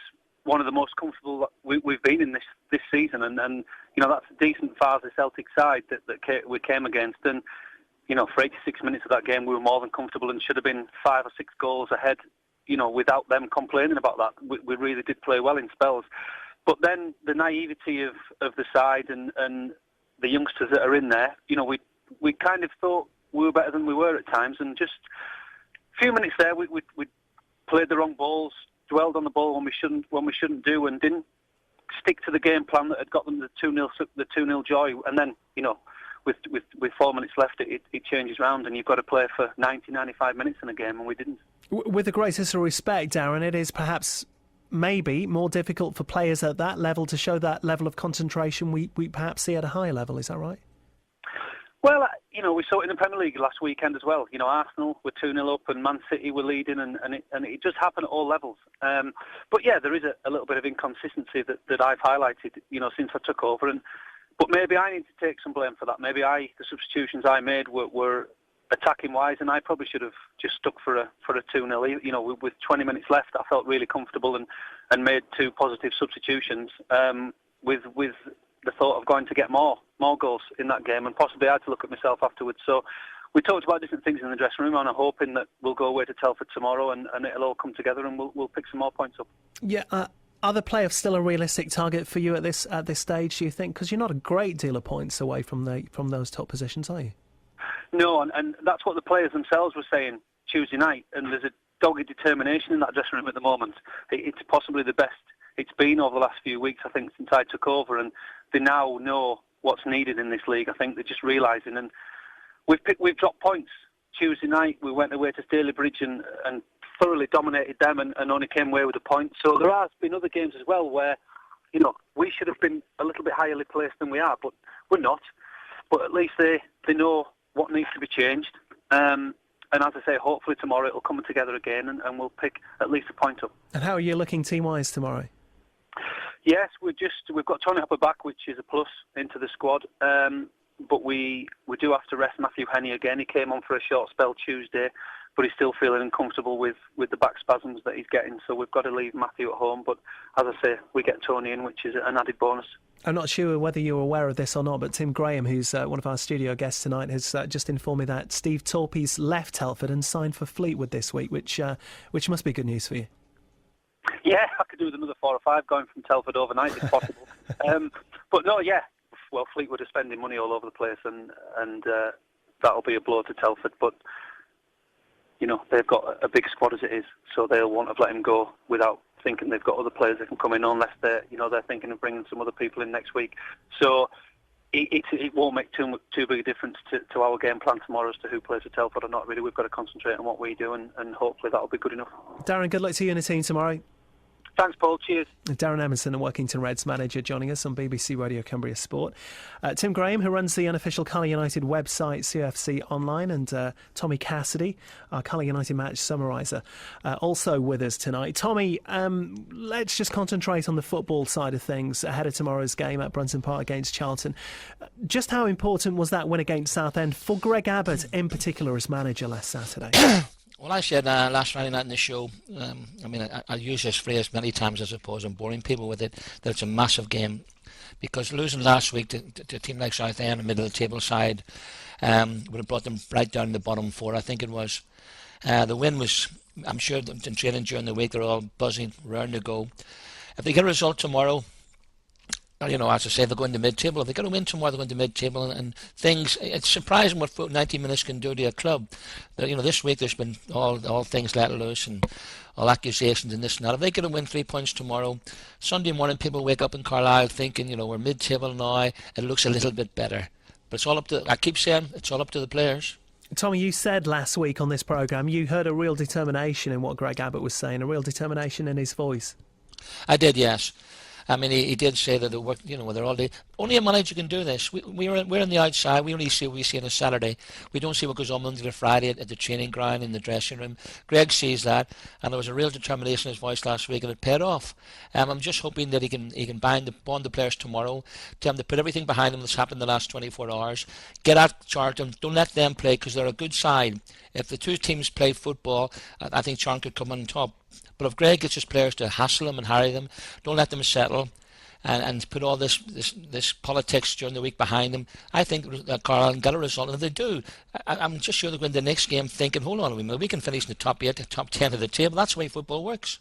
one of the most comfortable we've been in this season, and you know, that's a decent Farsley Celtic side that we came against, and you know, for 86 minutes of that game we were more than comfortable and should have been 5 or 6 goals ahead, you know, without them complaining about that. We really did play well in spells. But then the naivety of the side and the youngsters that are in there, you know, we kind of thought we were better than we were at times, and just a few minutes there we played the wrong balls, dwelled on the ball when we shouldn't do, and didn't stick to the game plan that had got them the 2-0 joy. And then, you know, with 4 minutes left, it changes round, and you've got to play for 90-95 minutes in a game, and we didn't. With the greatest respect, Darren, it is perhaps maybe more difficult for players at that level to show that level of concentration we perhaps see at a higher level. Is that right? Well, you know, we saw it in the Premier League last weekend as well. You know, Arsenal were 2-0 up and Man City were leading, and it just happened at all levels. But yeah, there is a little bit of inconsistency that I've highlighted, you know, since I took over. But maybe I need to take some blame for that. Maybe the substitutions I made were attacking wise, and I probably should have just stuck for a 2-0. You know, with 20 minutes left, I felt really comfortable and made 2 positive substitutions with the thought of going to get more goals in that game, and possibly I had to look at myself afterwards. So we talked about different things in the dressing room, and I'm hoping that we'll go away to Telford tomorrow and it'll all come together, and we'll pick some more points up. Yeah. Are the playoffs still a realistic target for you at this stage, do you think? Because you're not a great deal of points away from those top positions, are you? No, and that's what the players themselves were saying Tuesday night, and there's a dogged determination in that dressing room at the moment. It's possibly the best it's been over the last few weeks, I think, since I took over, and they now know what's needed in this league. I think they're just realising, and we've dropped points. Tuesday night we went away to Stalybridge and thoroughly dominated them and only came away with a point. So there has been other games as well where, you know, we should have been a little bit higher placed than we are, but we're not. But at least they know what needs to be changed. And as I say, hopefully tomorrow it'll come together again and we'll pick at least a point up. And how are you looking team-wise tomorrow? Yes, we've got Tony Hopper back, which is a plus into the squad. But we do have to rest Matthew Henney again. He came on for a short spell Tuesday, but he's still feeling uncomfortable with the back spasms that he's getting. So we've got to leave Matthew at home. But as I say, we get Tony in, which is an added bonus. I'm not sure whether you're aware of this or not, but Tim Graham, who's one of our studio guests tonight, has just informed me that Steve Torpy's left Telford and signed for Fleetwood this week, which must be good news for you. Yeah, I could do with another 4 or 5 going from Telford overnight if possible. But no, yeah. Well, Fleetwood are spending money all over the place, and that'll be a blow to Telford. But you know, they've got a big squad as it is, so they'll want to let him go without thinking they've got other players that can come in, unless they're thinking of bringing some other people in next week. So it won't make too big a difference to our game plan tomorrow as to who plays for Telford or not. Really, we've got to concentrate on what we do, and hopefully that'll be good enough. Darren, good luck to you and the team tomorrow. Thanks, Paul. Cheers. Darren Emerson, the Workington Reds manager, joining us on BBC Radio Cumbria Sport. Tim Graham, who runs the unofficial Carlisle United website, CFC Online, and Tommy Cassidy, our Carlisle United match summariser, also with us tonight. Tommy, let's just concentrate on the football side of things ahead of tomorrow's game at Brunton Park against Charlton. Just how important was that win against Southend for Greg Abbott in particular as manager last Saturday? Well, I said last Friday night in the show, I use this phrase many times, I suppose, I'm boring people with it, that it's a massive game. Because losing last week to a team like Southend, a middle-of-the-table side, would have brought them right down the bottom 4, I think it was. The win was, I'm sure, in training during the week, they're all buzzing, round to go. If they get a result tomorrow, you know, as I say, they're going to mid-table. If they get a win tomorrow, they're going to mid-table, and things. It's surprising what 90 minutes can do to a club. You know, this week there's been all things let loose and all accusations and this and that. If they get a win 3 points tomorrow, Sunday morning people wake up in Carlisle thinking, you know, we're mid-table now. It looks a little bit better, but it's all up to. I keep saying it's all up to the players. Tommy, you said last week on this programme you heard a real determination in what Greg Abbott was saying, a real determination in his voice. I did, yes. I mean, he did say that the work, they're all day. Only a manager can do this. We're on the outside. We only see what we see on a Saturday. We don't see what goes on Monday to Friday at the training ground, in the dressing room. Greg sees that, and there was a real determination in his voice last week, and it paid off. I'm just hoping that he can bond the players tomorrow, tell them to put everything behind them that's happened in the last 24 hours. Get at Charlton. Don't let them play, because they're a good side. If the two teams play football, I think Charlton could come on top. But if Greg gets his players to hassle them and harry them, don't let them settle, and put all this politics during the week behind them, I think Carlisle can get a result. And if they do, I'm just sure they'll go into the next game thinking, hold on a minute, we can finish in the top 8, the top 10 of the table. That's the way football works.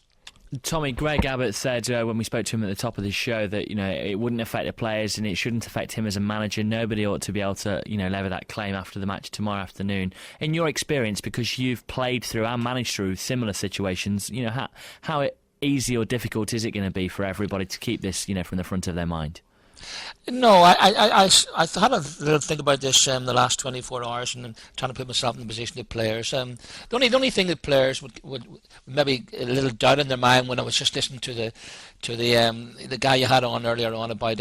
Tommy, Greg Abbott said when we spoke to him at the top of the show that it wouldn't affect the players and it shouldn't affect him as a manager. Nobody ought to be able to lever that claim after the match tomorrow afternoon. In your experience, because you've played through and managed through similar situations, how easy or difficult is it going to be for everybody to keep this from the front of their mind? No, I had a little think about this the last 24 hours and trying to put myself in the position of players. The only thing that players would maybe a little doubt in their mind when I was just listening to the guy you had on earlier on about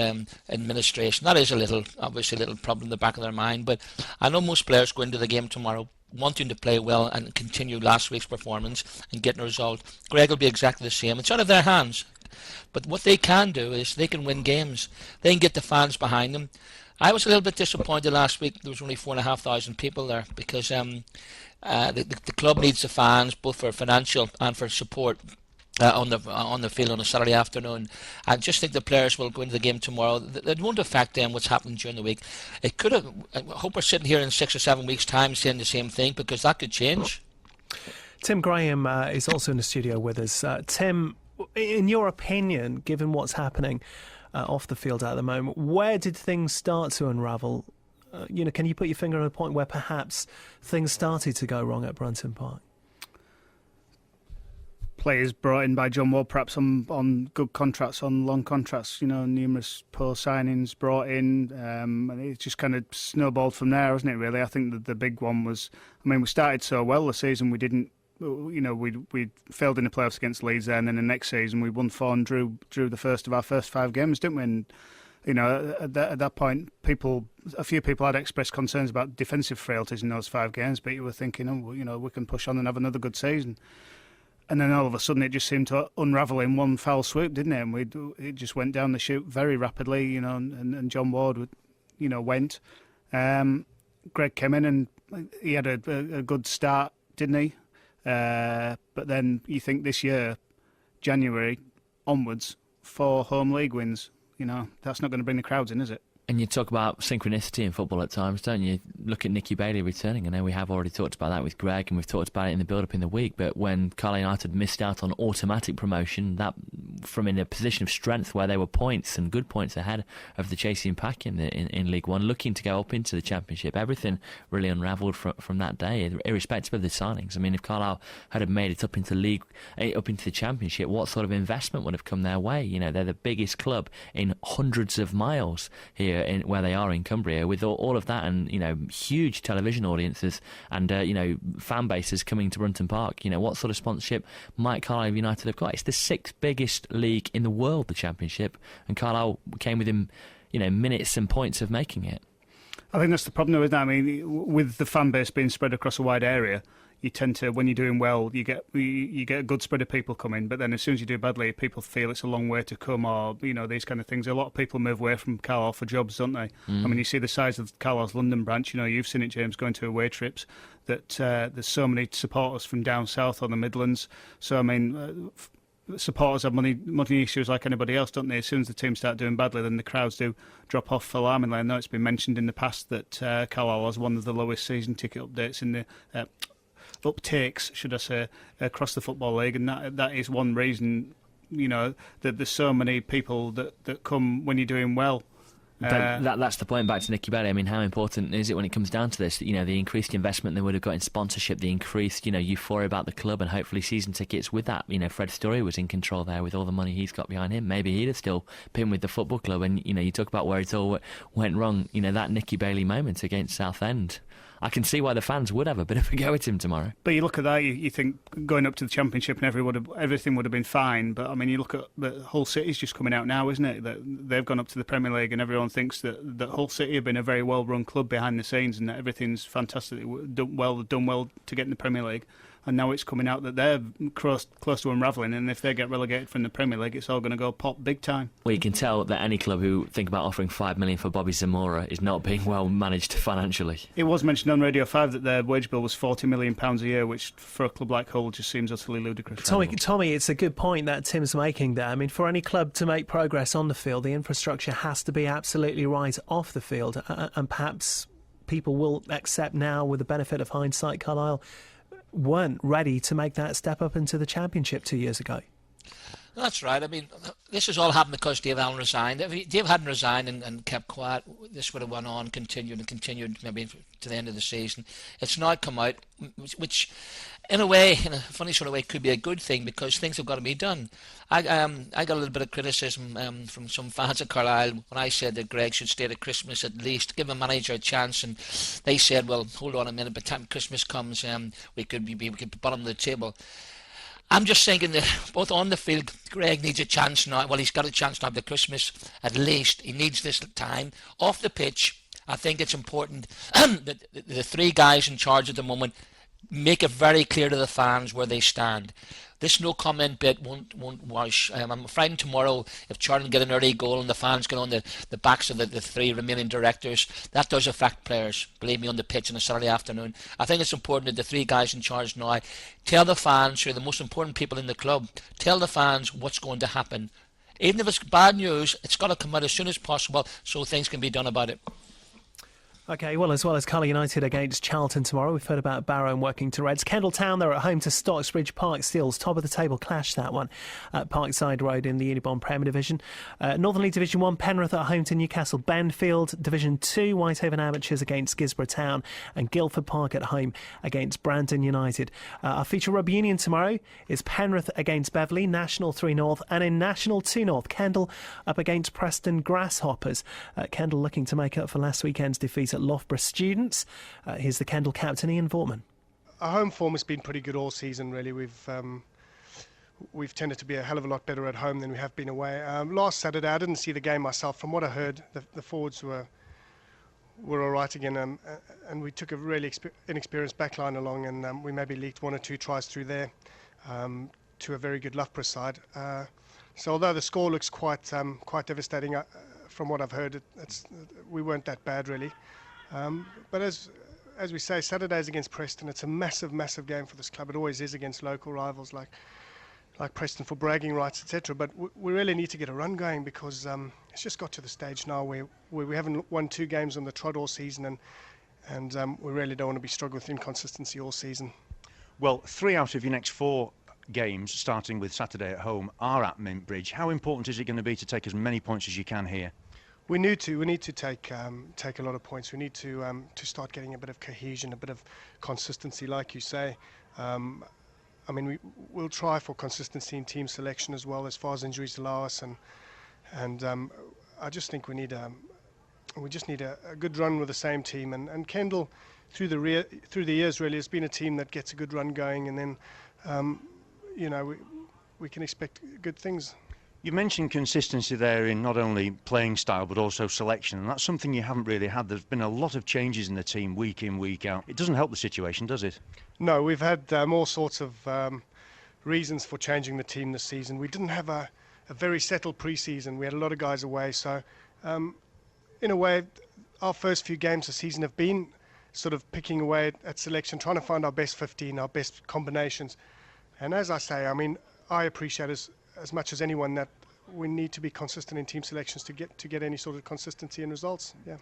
administration. That is obviously a little problem in the back of their mind. But I know most players go into the game tomorrow wanting to play well and continue last week's performance and getting a result. Greg will be exactly the same. It's out of their hands. But what they can do is they can win games. They can get the fans behind them. I was a little bit disappointed last week. There was only 4,500 people there because the club needs the fans both for financial and for support on the field on a Saturday afternoon. I just think the players will go into the game tomorrow. It won't affect them what's happened during the week. It could have. I hope we're sitting here in 6 or 7 weeks' time saying the same thing, because that could change. Tim Graham is also in the studio with us. Tim, in your opinion, given what's happening off the field at the moment, where did things start to unravel? Can you put your finger on a point where perhaps things started to go wrong at Brunton Park? Players brought in by John Ward, perhaps on good contracts, on long contracts, numerous poor signings brought in, and it just kind of snowballed from there, hasn't it, really? I think that the big one was, we started so well the season, we didn't, we failed in the playoffs against Leeds there, and then the next season we won 4 and drew the first of our first 5 games, didn't we? And at that point, a few people had expressed concerns about defensive frailties in those 5 games, but you were thinking, we can push on and have another good season. And then all of a sudden it just seemed to unravel in one foul swoop, didn't it? And it just went down the chute very rapidly, and John Ward, went. Greg came in and he had a good start, didn't he? But then you think this year, January onwards, 4 home league wins. That's not going to bring the crowds in, is it? And you talk about synchronicity in football at times, don't you? Look at Nicky Bailey returning. I know we have already talked about that with Greg, and we've talked about it in the build-up in the week, but when Carlisle United missed out on automatic promotion, that from in a position of strength where they were points and good points ahead of the chasing pack in League One, looking to go up into the Championship, everything really unravelled from that day, irrespective of the signings. If Carlisle had made it up into the Championship, what sort of investment would have come their way? They're the biggest club in hundreds of miles here where they are in Cumbria, with all of that, and huge television audiences and fan bases coming to Brunton Park. What sort of sponsorship might Carlisle United have got? It's the 6th biggest league in the world, the Championship, and Carlisle came within minutes and points of making it. I think that's the problem, isn't it? With the fan base being spread across a wide area, you tend to, when you're doing well, you get a good spread of people coming. But then as soon as you do badly, people feel it's a long way to come, or these kind of things. A lot of people move away from Carlisle for jobs, don't they? You see the size of Carlisle's London branch. You've seen it, James, going to away trips. That there's so many supporters from down south or the Midlands. So supporters have money issues like anybody else, don't they? As soon as the teams start doing badly, then the crowds do drop off alarmingly. I know it's been mentioned in the past that Carlisle has one of the lowest season ticket updates in the uptakes, should I say, across the Football League, and that is one reason, that there's so many people that come when you're doing well. That's the point. Back to Nicky Bailey. How important is it when it comes down to this? The increased investment they would have got in sponsorship, the increased, euphoria about the club, and hopefully season tickets with that. Fred Story was in control there with all the money he's got behind him. Maybe he'd have still been with the football club. And you talk about where it all went wrong. That Nicky Bailey moment against Southend. I can see why the fans would have a bit of a go at him tomorrow. But you look at that, you think going up to the Championship and everything would have been fine. But I mean, you look at the Hull City's just coming out now, isn't it? That they've gone up to the Premier League, and everyone thinks that Hull City have been a very well-run club behind the scenes, and that everything's fantastic, done well to get in the Premier League. And now it's coming out that they're close to unravelling, and if they get relegated from the Premier League, it's all going to go pop big time. Well, you can tell that any club who think about offering $5 million for Bobby Zamora is not being well managed financially. It was mentioned on Radio 5 that their wage bill was £40 million a year, which for a club like Hull just seems utterly ludicrous. Tommy, it's a good point that Tim's making there. I mean, for any club to make progress on the field, the infrastructure has to be absolutely right off the field, and perhaps people will accept now, with the benefit of hindsight, Carlisle weren't ready to make that step up into the Championship 2 years ago. That's right. I mean, this has all happened because Dave Allen resigned. If Dave hadn't resigned and kept quiet, this would have went on, continued maybe to the end of the season. It's now come out, which in a way, in a funny sort of way, could be a good thing because things have got to be done. I got a little bit of criticism from some fans at Carlisle when I said that Greg should stay to Christmas at least, give a manager a chance, and they said, well, hold on a minute, by the time Christmas comes, we could be bottom of the table. I'm just thinking that both on the field, Greg needs a chance now. Well, he's got a chance now for Christmas, at least. He needs this time. Off the pitch, I think it's important that the three guys in charge at the moment make it very clear to the fans where they stand. This no comment bit won't wash. I'm afraid tomorrow, if Charlton get an early goal and the fans get on the backs of the three remaining directors, that does affect players, believe me, on the pitch on a Saturday afternoon. I think it's important that the three guys in charge now tell the fans, who are the most important people in the club, tell the fans what's going to happen. Even if it's bad news, it's got to come out as soon as possible so things can be done about it. OK, well, as well as Carlisle United against Charlton tomorrow, we've heard about Barrow and working to Reds. Kendal Town, they're at home to Stocksbridge Park Steels. Top of the table clash, that one, at Parkside Road in the Unibond Premier Division. Northern League Division 1, Penrith at home to Newcastle Benfield. Division 2, Whitehaven Amateurs against Gisborough Town. And Guildford Park at home against Brandon United. Our feature rugby union tomorrow is Penrith against Beverley, National 3 North. And in National 2 North, Kendal up against Preston Grasshoppers. Kendal looking to make up for last weekend's defeat at Loughborough Students. Here's the Kendal captain, Ian Vortman. Our home form has been pretty good all season, really. We've tended to be a hell of a lot better at home than we have been away. Last Saturday, I didn't see the game myself. From what I heard, the forwards were all right again, and we took a really inexperienced backline along, and we maybe leaked one or two tries through there to a very good Loughborough side. So although the score looks quite devastating, from what I've heard, we weren't that bad really. But as we say, Saturday's against Preston. It's a massive, massive game for this club. It always is against local rivals like Preston for bragging rights, etc. But we really need to get a run going because it's just got to the stage now where we haven't won 2 games on the trot all season, and we really don't want to be struggling with inconsistency all season. Well, 3 out of your next 4 games, starting with Saturday at home, are at Mint Bridge. How important is it going to be to take as many points as you can here? We need to take a lot of points. We need to start getting a bit of cohesion, a bit of consistency, like you say. I mean, we'll try for consistency in team selection as well, as far as injuries allow us, and I just think we just need a good run with the same team. And Kendal, through the years, really has been a team that gets a good run going, and then we can expect good things. You mentioned consistency there in not only playing style but also selection, and that's something you haven't really had. There's been a lot of changes in the team week in, week out. It doesn't help the situation, does it? No, we've had all sorts of reasons for changing the team this season. We didn't have a very settled pre-season. We had a lot of guys away, so in a way our first few games this season have been sort of picking away at selection, trying to find our best 15, our best combinations. And as I say, I mean, I appreciate as much as anyone that we need to be consistent in team selections to get any sort of consistency in results. Yeah.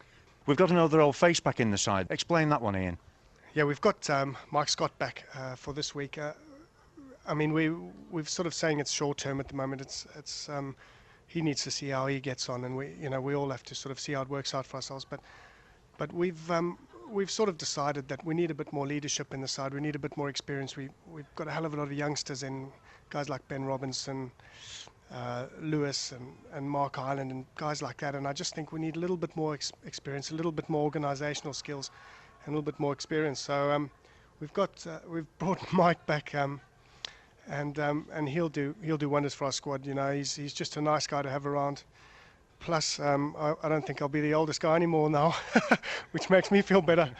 We've got another old face back in the side. Explain that one, Ian. Yeah, we've got Mike Scott back for this week. I mean, we've sort of saying it's short term at the moment. It's he needs to see how he gets on, and we all have to sort of see how it works out for ourselves. But we've sort of decided that we need a bit more leadership in the side. We need a bit more experience. We've got a hell of a lot of youngsters in, guys like Ben Robinson, Lewis and Mark Ireland and guys like that. And I just think we need a little bit more experience, a little bit more organisational skills. a little bit more experience. So we've brought Mike back, and he'll do wonders for our squad. He's just a nice guy to have around. Plus, I don't think I'll be the oldest guy anymore now, which makes me feel better.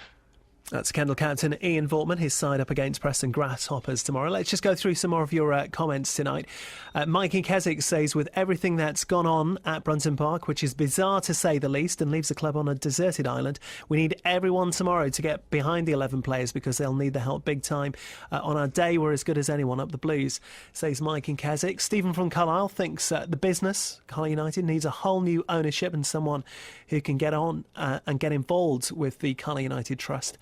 That's Kendal captain Ian Vortman, his side up against Preston Grasshoppers tomorrow. Let's just go through some more of your comments tonight. Mike in Keswick says, with everything that's gone on at Brunton Park, which is bizarre to say the least and leaves the club on a deserted island, we need everyone tomorrow to get behind the 11 players because they'll need the help big time. On our day, we're as good as anyone up the Blues, says Mike in Keswick. Stephen from Carlisle thinks the business, Carlisle United, needs a whole new ownership and someone who can get on and get involved with the Carlisle United Trust.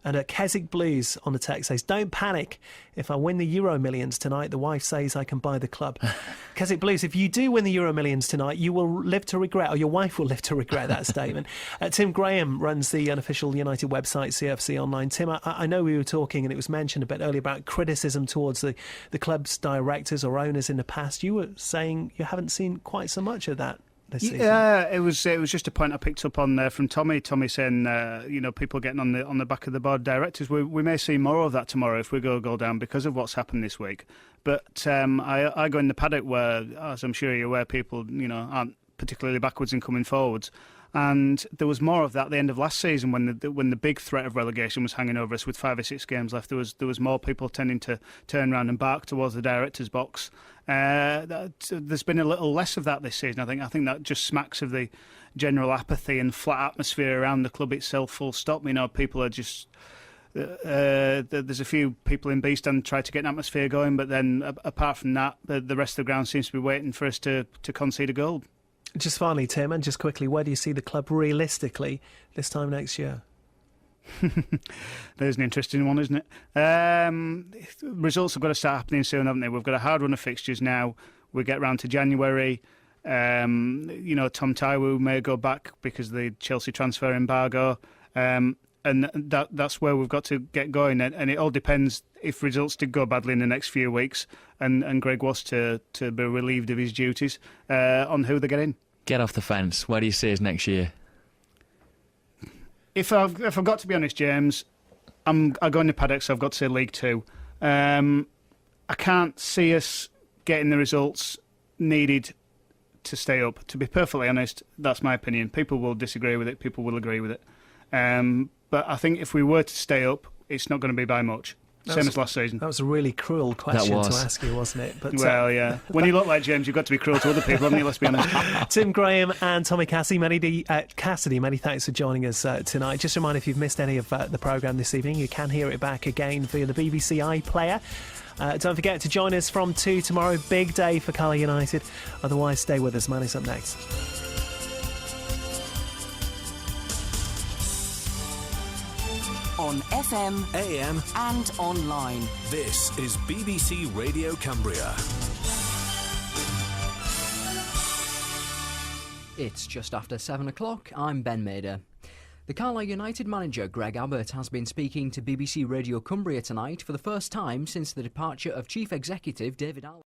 And Keswick Blues on the text says, don't panic. If I win the Euro Millions tonight, the wife says I can buy the club. Keswick Blues, if you do win the Euro Millions tonight, you will live to regret, or your wife will live to regret that statement. Tim Graham runs the unofficial United website, CFC Online. Tim, I know we were talking, and it was mentioned a bit earlier, about criticism towards the club's directors or owners in the past. You were saying you haven't seen quite so much of that. Yeah, it was just a point I picked up on there from Tommy. Tommy saying, people getting on the back of the board directors. We may see more of that tomorrow if we go down because of what's happened this week. But I go in the paddock where, as I'm sure you're aware, people aren't particularly backwards in coming forwards. And there was more of that at the end of last season when the big threat of relegation was hanging over us with 5 or 6 games left. There was more people tending to turn around and bark towards the director's box. There's been a little less of that this season. I think that just smacks of the general apathy and flat atmosphere around the club itself. Full stop. People are just. There's a few people in B stand try to get an atmosphere going, but then apart from that, the rest of the ground seems to be waiting for us to concede a goal. Just finally, Tim, and just quickly, where do you see the club realistically this time next year? There's an interesting one, isn't it? Results have got to start happening soon, haven't they? We've got a hard run of fixtures now. We get round to January. Tom Taiwo may go back because of the Chelsea transfer embargo. And that's where we've got to get going. And it all depends if results did go badly in the next few weeks and Greg was to be relieved of his duties on who they get in. Get off the fence. Where do you see us next year? If I've got to be honest, James, I go in the paddock, so I've got to say League Two. I can't see us getting the results needed to stay up. To be perfectly honest, that's my opinion. People will disagree with it. People will agree with it. But I think if we were to stay up, it's not going to be by much. Same as last season. That was a really cruel question to ask you, wasn't it? But, well, yeah. When you look like James, you've got to be cruel to other people, haven't you? Let's be honest. Tim Graham and Tommy Cassidy, many thanks for joining us tonight. Just a reminder, if you've missed any of the programme this evening, you can hear it back again via the BBC iPlayer. Don't forget to join us from 2 tomorrow. Big day for Carlisle United. Otherwise, stay with us. Man is up next. On FM, AM and online. This is BBC Radio Cumbria. It's just after 7 o'clock. I'm Ben Mader. The Carlisle United manager Greg Abbott has been speaking to BBC Radio Cumbria tonight for the first time since the departure of Chief Executive David Allen.